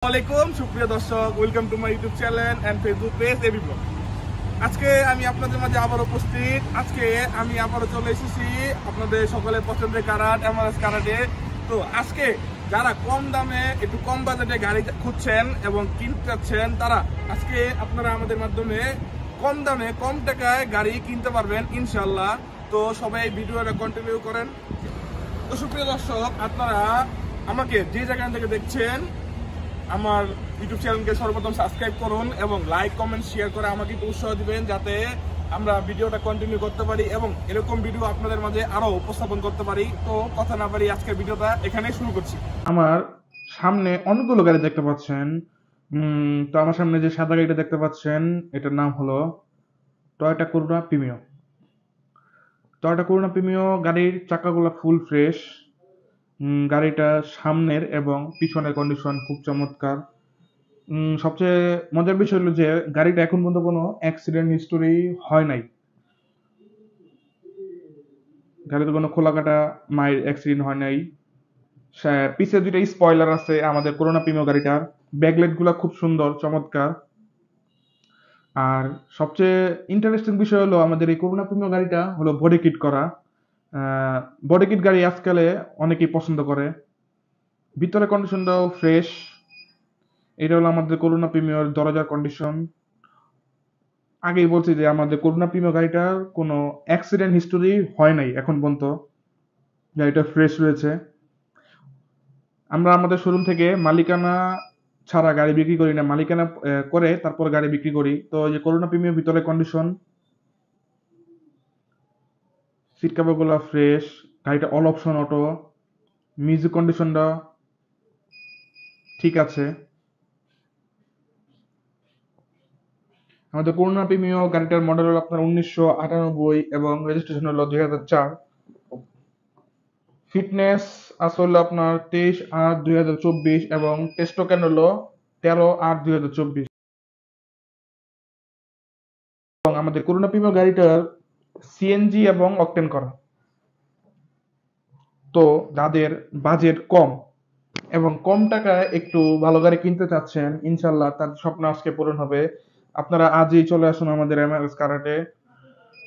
আসসালামাইকুম সুপ্রিয় দর্শক, welcome to my YouTube channel and Facebook page AB blog. আজকে আমি আপনাদের মাঝে আবার উপস্থিত। আজকে আমি আবারও চলে এসেছি আপনাদের সকলের পছন্দের কারাট এমআরএস কারাটে। তো আজকে যারা কম দামে একটু কম বাজেটে গাড়ি খুঁজছেন এবং কিনতে চাচ্ছেন, তারা আজকে আপনারা আমাদের মাধ্যমে কম দামে কম টাকায় গাড়ি কিনতে পারবেন ইনশাল্লাহ। তো সবাই ভিডিওটা কন্টিনিউ করেন। তো সুপ্রিয় দর্শক, আপনারা আমাকে যে জায়গা থেকে দেখছেন আমার ইউটিউব চ্যানেলকে সর্বপ্রথম সাবস্ক্রাইব করুন এবং লাইক কমেন্ট শেয়ার করে আমাকে উৎসাহ দিবেন, যাতে আমরা ভিডিওটা কন্টিনিউ করতে পারি এবং এরকম ভিডিও আপনাদের মাঝে আরো উপস্থাপন করতে পারি। তো কথা না পারি, আজকের ভিডিওটা এখানে শুরু করছি। আমার সামনে অনেকগুলো গাড়ি দেখতে পাচ্ছেন। তো আমার সামনে যে সাদা গাড়িটা দেখতে পাচ্ছেন, এটার নাম হলো Toyota corona Premio. Toyota corona Premio গাড়ির চাকাগুলো ফুল ফ্রেশ। গাড়িটা সামনের এবং পিছনের কন্ডিশন খুব চমৎকার। সবচেয়ে মজার বিষয় হলো যে গাড়িটা এখন পর্যন্ত কোনো অ্যাক্সিডেন্ট হিস্টোরি হয় নাই। গাড়িতে কোনো খোলাকাটা মাইর অ্যাক্সিডেন্ট হয় নাই। পিছে দুইটা স্পয়লার আছে আমাদের করোনা প্রিমিও গাড়িটার। ব্যাকলাইট গুলা খুব সুন্দর চমৎকার। আর সবচেয়ে ইন্টারেস্টিং বিষয় হলো আমাদের এই করোনা প্রিমিও গাড়িটা হলো বডি কিট করা। বডি কিট গাড়ি আজকালে অনেকেই পছন্দ করে। ভিতরে কন্ডিশনটাও ফ্রেশ। এটা হলো আমাদের করোনা প্রিমিয়র দরজার কন্ডিশন। আগেই বলছি যে আমাদের করোনা প্রিমিয়র গাড়িটার কোনো অ্যাক্সিডেন্ট হিস্টোরি হয় নাই এখন পর্যন্ত। গাড়িটা ফ্রেশ রয়েছে। আমরা আমাদের শোরুম থেকে মালিকানা ছাড়া গাড়ি বিক্রি করি না, মালিকানা করে তারপর গাড়ি বিক্রি করি। তো এই যে করোনা প্রিমিয়র ভিতরে কন্ডিশন, সিট কাভার গুলা ফ্রেশ, গাড়িটা অল অপশন অটো, মিউজিক কন্ডিশনটা ঠিক আছে। আমাদের করোনা প্রিমিও গাড়িটার মডেল হলো আপনার 1998 এবং রেজিস্ট্রেশন হলো 2004। ফিটনেস আসলে আপনার 23/8/2024 এবং টেস্ট টোকেন হলো 13/8/2024। এবং আমাদের করোনা প্রিমিও গাড়িটার সিএনজি এবং অকটেন করা। তো যাদের বাজেট কম এবং কম টাকায় একটু ভালো গাড়ি কিনতে চাচ্ছেন, ইনশাল্লাহ তার স্বপ্ন আজকে পূরণ হবে। আপনারা আজই চলে আসুন আমাদের এমআরএস কারাটে।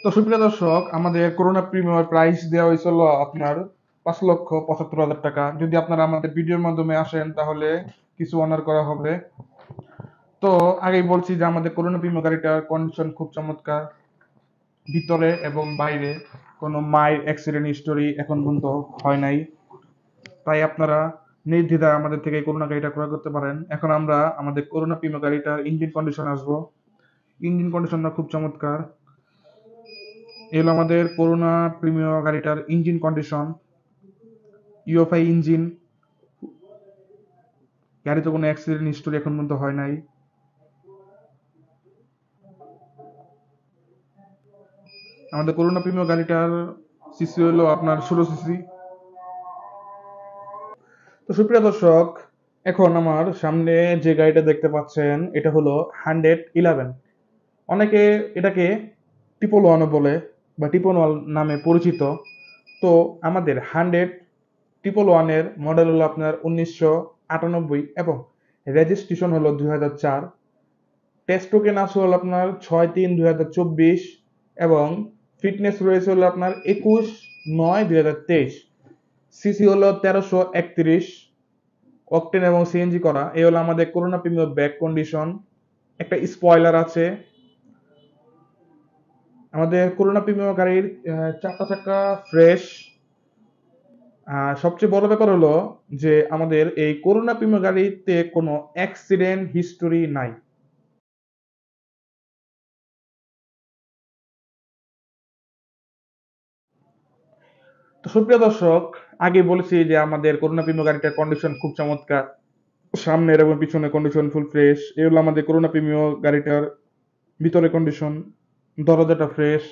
তো সুপ্রিয় দর্শক, আমাদের করোনা প্রিমিয়ার প্রাইস দেওয়া হয়েছিল আপনার 5,75,000 টাকা। যদি আপনারা আমাদের ভিডিওর মাধ্যমে আসেন তাহলে কিছু অনার করা হবে। তো আগেই বলছি যে আমাদের করোনা প্রিমিয়ার গাড়িটার কন্ডিশন খুব চমৎকার। ভিতরে এবং বাইরে কোনো মাইর অ্যাক্সিডেন্ট হিস্টোরি এখন পর্যন্ত হয় নাই। তাই আপনারা নির্দ্বিধায় আমাদের থেকে করোনা গাড়িটা ক্রয় করতে পারেন। এখন আমরা আমাদের করোনা প্রিমিয়ার গাড়িটার ইঞ্জিন কন্ডিশন আসবো। ইঞ্জিন কন্ডিশনটা খুব চমৎকার। এলো আমাদের করোনা প্রিমিয়ার গাড়িটার ইঞ্জিন কন্ডিশন। ইউএফআই ইঞ্জিন, গাড়িতে কোনো অ্যাক্সিডেন্ট হিস্টোরি এখন পর্যন্ত হয় নাই। আমাদের করোনা প্রিমিয়ার গাড়িটার সিসি হলো আপনার 16 সিসি। তো সুপ্রিয় দর্শক, এখন আমার সামনে যে গাড়িটা দেখতে পাচ্ছেন, এটা হলো 111। অনেকে এটাকে ট্রিপল ওয়ানও বলে বা ট্রিপল ওয়ান নামে পরিচিত। তো আমাদের 100 111 মডেল হলো আপনার 1998 এবং রেজিস্ট্রেশন হলো 2004। টেস্ট টোকেন আছে হলো আপনার 6/3/2024 এবং ফিটনেস রয়েছে হলো আপনার 21/9/2023। সিসি হলো 1331, অকটেন এবং সিএনজি করা। এই হলো আমাদের করোনা প্রিমিয়ার ব্যাক কন্ডিশন। একটা স্পয়লার আছে। আমাদের করোনা প্রিমিয়ার গাড়ির চারটা চাকা ফ্রেশ। সবচেয়ে বড় ব্যাপার হলো যে আমাদের এই করোনা প্রিমিয়ার গাড়িতে কোনো অ্যাক্সিডেন্ট হিস্টোরি নাই। তো সুপ্রিয় দর্শক, আগে বলেছি যে আমাদের করোনা প্রিমিয়ার গাড়িটার কন্ডিশন খুব চমৎকার। সামনের এবং পিছনের কন্ডিশন ফুল ফ্রেশ। এই হলো আমাদের করোনা প্রিমিয়ার গাড়িটার ভিতরে কন্ডিশন। দরজাটা ফ্রেশ,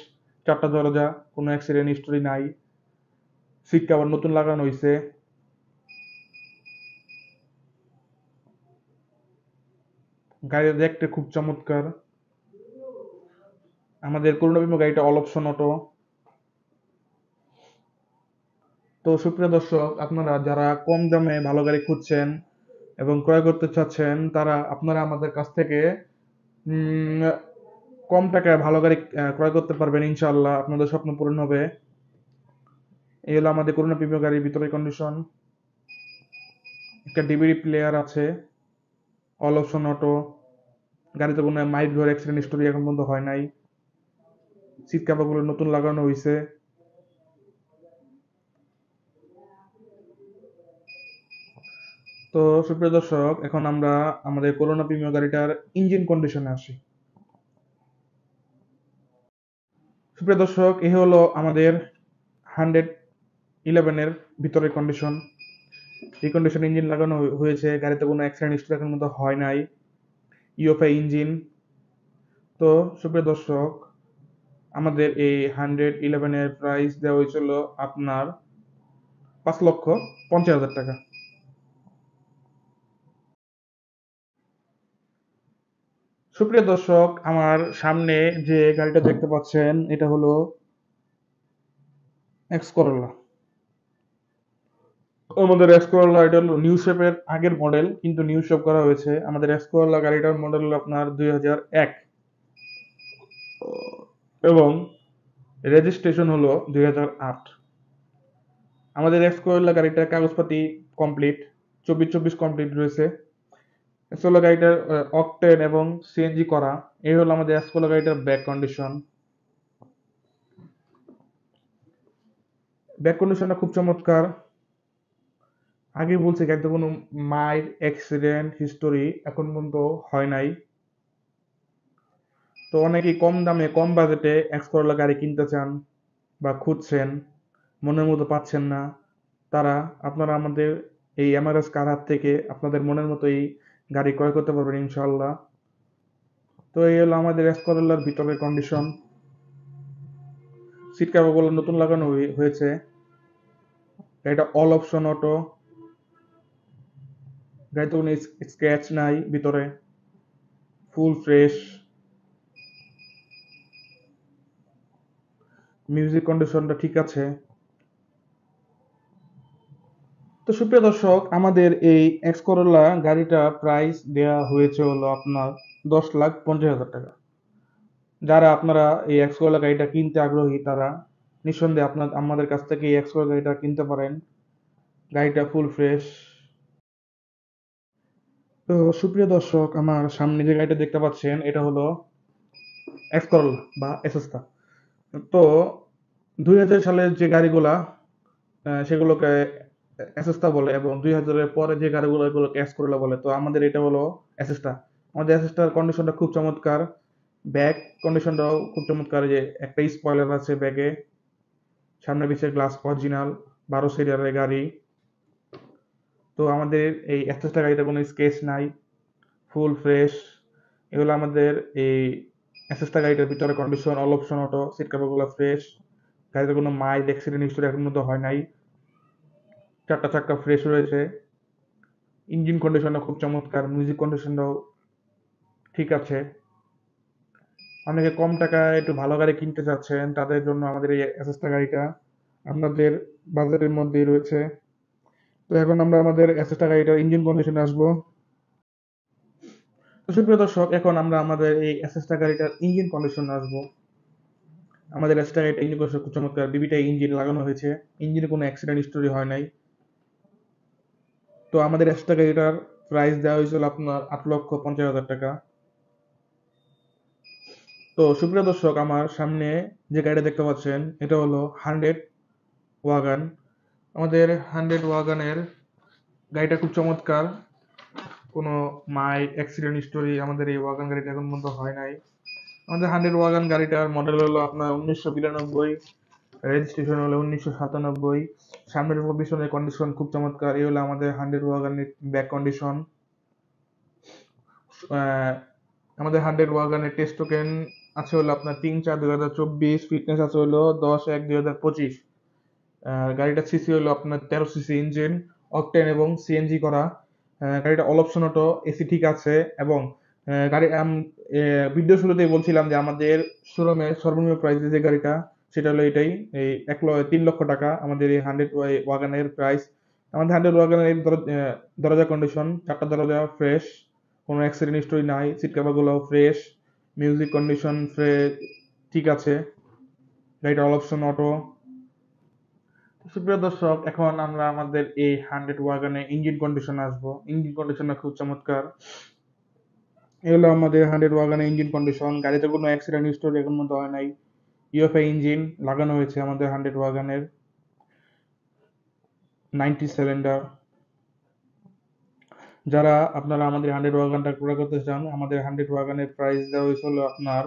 চারটা দরজা, কোনো অ্যাক্সিডেন্ট হিস্টোরি নাই। সিট কভার নতুন লাগানো হয়েছে। গাড়ি দেখতে খুব চমৎকার। আমাদের করোনা প্রিমিয়ার গাড়িটা অল অপশন অটো। তো সুপ্রিয় দর্শক, আপনারা যারা কম দামে ভালো গাড়ি খুঁজছেন এবং ক্রয় করতে চাচ্ছেন তারা আপনারা আমাদের কাছ থেকে উম, কম টাকায় ভালো গাড়ি ক্রয় করতে পারবেন, ইনশাআল্লাহ আপনাদের স্বপ্ন পূরণ হবে। এই হলো আমাদের করোনা প্রিমিয়াম গাড়ির ভিতরে কন্ডিশন। একটা ডিভিডি প্লেয়ার আছে, অল অপশন অটো। গাড়িতে কোনো মাইট ঘর অ্যাক্সিডেন্ট হিস্টোরি এখন পর্যন্ত হয় নাই। সিট কাভারগুলো নতুন লাগানো হয়েছে। তো সুপ্রিয় দর্শক, এখন আমরা আমাদের করোনা প্রিমিয়াম গাড়িটার ইঞ্জিন কন্ডিশনে আসি। সুপ্রিয় দর্শক, এই হলো আমাদের 111 এর ভিতরের কন্ডিশন। এই কন্ডিশনে ইঞ্জিন লাগানো হয়েছে, গাড়িতে কোনো অ্যাক্সিডেন্ট হিস্টোরি এখন মতো হয় নাই। UFI engine. তো সুপ্রিয় দর্শক, আমাদের এই 111 এর প্রাইস দেওয়া হয়েছিল আপনার 5,50,000 টাকা। সুপ্রিয় দর্শক, আমার সামনে যে গাড়িটা দেখতে পাচ্ছেন এটা হলো এক্স করোলা। আমাদের এক্স করোলা এটা হলো নিউ শেপের আগের মডেল, কিন্তু নিউ শেপ করা হয়েছে। আমাদের এক্স করোলা গাড়িটার মডেল হলো আপনার 2001 এবং রেজিস্ট্রেশন হলো 2008। আমাদের এক্স করোলা গাড়িটার কাগজপাতি কমপ্লিট, 24/24 কমপ্লিট রয়েছে। এক্স করোলা গাড়িটার অকটেন এবং সিএনজি করা। এই হলো আমাদের এক্স করোলা গাড়িটার ব্যাক কন্ডিশন। ব্যাক কন্ডিশনটা খুব চমৎকার। আগে বলছি গাড়িতে কোনো মাইর অ্যাক্সিডেন্ট হিস্টোরি এখন পর্যন্ত হয় নাই। তো অনেকেই কম দামে কম বাজেটে এক্স করোলা গাড়ি কিনতে চান বা খুঁজছেন, মনের মতো পাচ্ছেন না, তারা আপনারা আমাদের এই এমআরএস কার হাত থেকে আপনাদের মনের মতো এই গাড়ি ক্রয় করতে পারবেন, ইনশাল্লাহ। তো এই হলো আমাদের এক্স করোলার ভিতরের কন্ডিশন। সিট কাভারগুলো নতুন লাগানো হয়েছে। গাড়িটা অল অপশন অটো। গাড়িতে কোনো স্ক্র্যাচ নাই, ভিতরে ফুল ফ্রেশ। মিউজিক কন্ডিশনটা ঠিক আছে। তো সুপ্রিয় দর্শক, আমাদের এই এক্স করোলা গাড়িটা প্রাইস দেয়া হয়েছে হলো আপনার 10,50,000 টাকা। যারা আপনারা এই এক্স করোলা গাড়িটা কিনতে আগ্রহী তারা নিঃসন্দেহে আমাদের কাছ থেকে এই এক্স করোলা গাড়িটা কিনতে পারেন। গাড়িটা ফুল ফ্রেশ। তো সুপ্রিয় দর্শক, আমার সামনে যে গাড়িটা দেখতে পাচ্ছেন এটা হলো এক্স করোলা বা এসেস্তা। তো 2000 সালের যে গাড়িগুলা সেগুলোকে অ্যাসেস্তা বলে, এবং 2000-এর পরে যে গাড়িগুলো এগুলোকে এক্স করোলা বলে। তো আমাদের এটা হলো অ্যাসেস্টা। আমাদের অ্যাসেস্টার কন্ডিশনটা খুব চমৎকার। ব্যাক কন্ডিশনটাও খুব চমৎকার। যে একটা স্পয়লার আছে ব্যাগে, সামনে পিছের গ্লাস অরিজিনাল, 12 সিরিয়ালের গাড়ি। তো আমাদের এই অ্যাসেস্টা গাড়িতে কোনো স্কেচ নাই, ফুল ফ্রেশ। এগুলো আমাদের এই অ্যাসেস্টা গাড়িটার ভিতরে condition. All option auto, seat কাভারগুলো ফ্রেশ। গাড়িতে কোনো মাইল অ্যাক্সিডেন্ট হিস্টোরি এখন মতো হয় নাই। চারটা চাক্কা ফ্রেশ রয়েছে। ইঞ্জিন কন্ডিশনটা খুব চমৎকার। মিউজিক কন্ডিশনটাও ঠিক আছে। অনেকে কম টাকায় একটু ভালো গাড়ি কিনতে চাচ্ছেন, তাদের জন্য আমাদের এই অ্যাসেস্টা গাড়িটা আপনাদের বাজেটের মধ্যেই রয়েছে। তো এখন আমরা আমাদের অ্যাসেস্টা গাড়িটার ইঞ্জিন কন্ডিশনে আসবো। তো সুপ্রিয় দর্শক, এখন আমরা আমাদের এই অ্যাসেস্টা গাড়িটার ইঞ্জিন কন্ডিশনে আসবো। আমাদের অ্যাসেস্টা গাড়িটা ইঞ্জিন কন্ডিশন খুব চমৎকার। বিবিটা ইঞ্জিন লাগানো হয়েছে, ইঞ্জিনে কোনো অ্যাক্সিডেন্ট হিস্টোরি হয় নাই। তো আমাদের অ্যাসেস্টা গাড়িটার প্রাইস দেওয়া হয়েছিল আপনার 8,50,000 টাকা। তো সুপ্রিয় দর্শক, আমার সামনে যে গাড়িটা দেখতে পাচ্ছেন এটা হলো 100 ওয়াগন। আমাদের 100 ওয়াগনের গাড়িটা খুব চমৎকার। কোনো অ্যাক্সিডেন্ট হিস্টোরি আমাদের এই ওয়াগন গাড়িটা এখন পর্যন্ত হয় নাই। আমাদের 100 ওয়াগন গাড়িটার মডেল হলো আপনার 1992, রেজিস্ট্রেশন হলো 1997। সামনের এবং পিছনের কন্ডিশন খুব চমৎকার। এই হলো আমাদের 100 ওয়াগনের ব্যাক কন্ডিশন। আমাদের 100 ওয়াগনের টেস্ট টোকেন আছে হলো আপনার 3/4/2024, ফিটনেস আছে হলো 10/1/2025। গাড়িটার সিসি হলো আপনার 13 সিসি ইঞ্জিন, অকটেন এবং সিএনজি করা। গাড়িটা অল অপশন অটো, এসি ঠিক আছে। এবং গাড়ি ভিডিও শুরুতেই বলছিলাম যে আমাদের শোরুমের সর্বনিম্ন প্রাইস যে গাড়িটা সেটা হলো এটাই, এই 3 লক্ষ টাকা আমাদের এই 100 ওয়াগনের প্রাইস। আমাদের হান্ড্রেড ওয়াগনের এই দরজা কন্ডিশন, চারটা দরজা ফ্রেশ, কোনো অ্যাক্সিডেন্ট হিস্টোরি নাই, সিট কাভারগুলো ফ্রেশ, মিউজিক কন্ডিশন ফ্রেশ, ঠিক আছে। গাড়িটা অল অপশন অটো। সুপ্রিয় দর্শক, এখন আমরা আমাদের এই হান্ড্রেড ওয়াগনে ইঞ্জিন কন্ডিশন আসবো। ইঞ্জিন কন্ডিশনটা খুব চমৎকার। এগুলো আমাদের হান্ড্রেড ওয়াগনের ইঞ্জিন কন্ডিশন। গাড়িতে কোনো অ্যাক্সিডেন্ট হিস্টোরি এখন মতো হয় নাই। ইউএফআই ইঞ্জিন লাগানো হয়েছে আমাদের হান্ড্রেড ওয়াগনের, 90 সিলিন্ডার। যারা আপনারা আমাদের হান্ড্রেড ওয়াগনটা ক্রয় করতে চান, আমাদের হান্ড্রেড ওয়াগনের প্রাইস দেওয়া হয়েছিল আপনার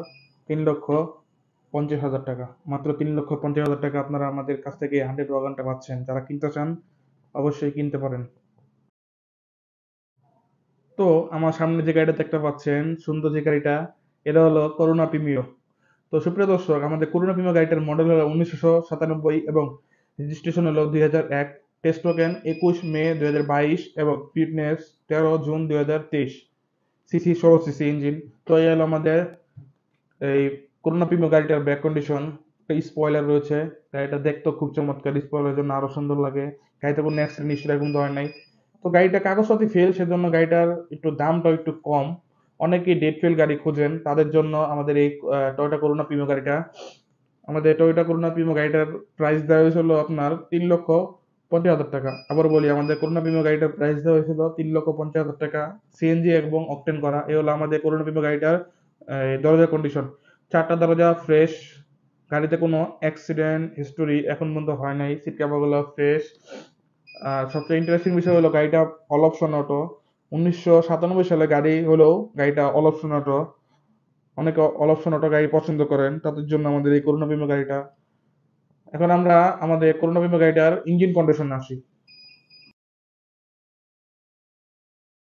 3,50,000 টাকা। মাত্র 3,50,000 টাকা আপনারা আমাদের কাছ থেকে হান্ড্রেড ওয়াগনটা পাচ্ছেন। যারা কিনতে চান অবশ্যই কিনতে পারেন। তো আমার সামনে যে গাড়িটা দেখতে পাচ্ছেন, সুন্দর যে গাড়িটা, এটা হলো করুণা প্রিমিও। তো সুপ্রিয় দর্শক, আমাদের করুণা প্রিমিও গাড়িটার মডেল হলো 1997 এবং রেজিস্ট্রেশন হলো 2001। টেস্ট টোকেন 21 মে 2022 এবং fitness 13 June 2023। CC 16 CC engine. তো এই হলো আমাদের এই করোনা প্রিমিও গাড়িটার ব্যাক কন্ডিশন। একটা স্পয়লার রয়েছে, গাড়িটা দেখতে খুব চমৎকার, স্পয়লারের জন্য আরো সুন্দর লাগে। গাড়িতে কোনো অ্যাক্সিডেন্ট হিস্ট্রি এরকম ধরনের নাই। তো গাড়িটা কাগজপাতি ফেল, সেজন্য গাড়িটার একটু দামটাও একটু কম। অনেকেই ডেট ফেল গাড়ি খোঁজেন, তাদের জন্য আমাদের এই টয়োটা করোনা প্রিমিও গাড়িটা। আমাদের টয়োটা করোনা প্রিমিও গাড়িটার প্রাইস দেওয়া হয়েছিল আপনার 3,50,000 টাকা। আবার বলি, আমাদের করোনা প্রিমিও গাড়িটার প্রাইস দেওয়া হয়েছিল 3,50,000 টাকা, সিএনজি এবং অকটেন করা। এই হলো আমাদের করোনা প্রিমিও গাড়িটার দরজার কন্ডিশন। চারটা দরজা ফ্রেশ, গাড়িতে কোনো অ্যাক্সিডেন্ট হিস্টোরি এখন পর্যন্ত হয় নাই, সিট কাভারগুলো ফ্রেশ। আর সবচেয়ে ইন্টারেস্টিং বিষয় হলো গাড়িটা অল অপশন অটো। 1997 সালে গাড়ি হলেও গাড়িটা অল অপশন অটো। অনেকে অল অপশন অটো গাড়ি পছন্দ করেন, তাদের জন্য আমাদের এই করোনা প্রিমিও গাড়িটা। এখন আমরা আমাদের করোনা প্রিমিও গাড়িটার ইঞ্জিন কন্ডিশন আসি।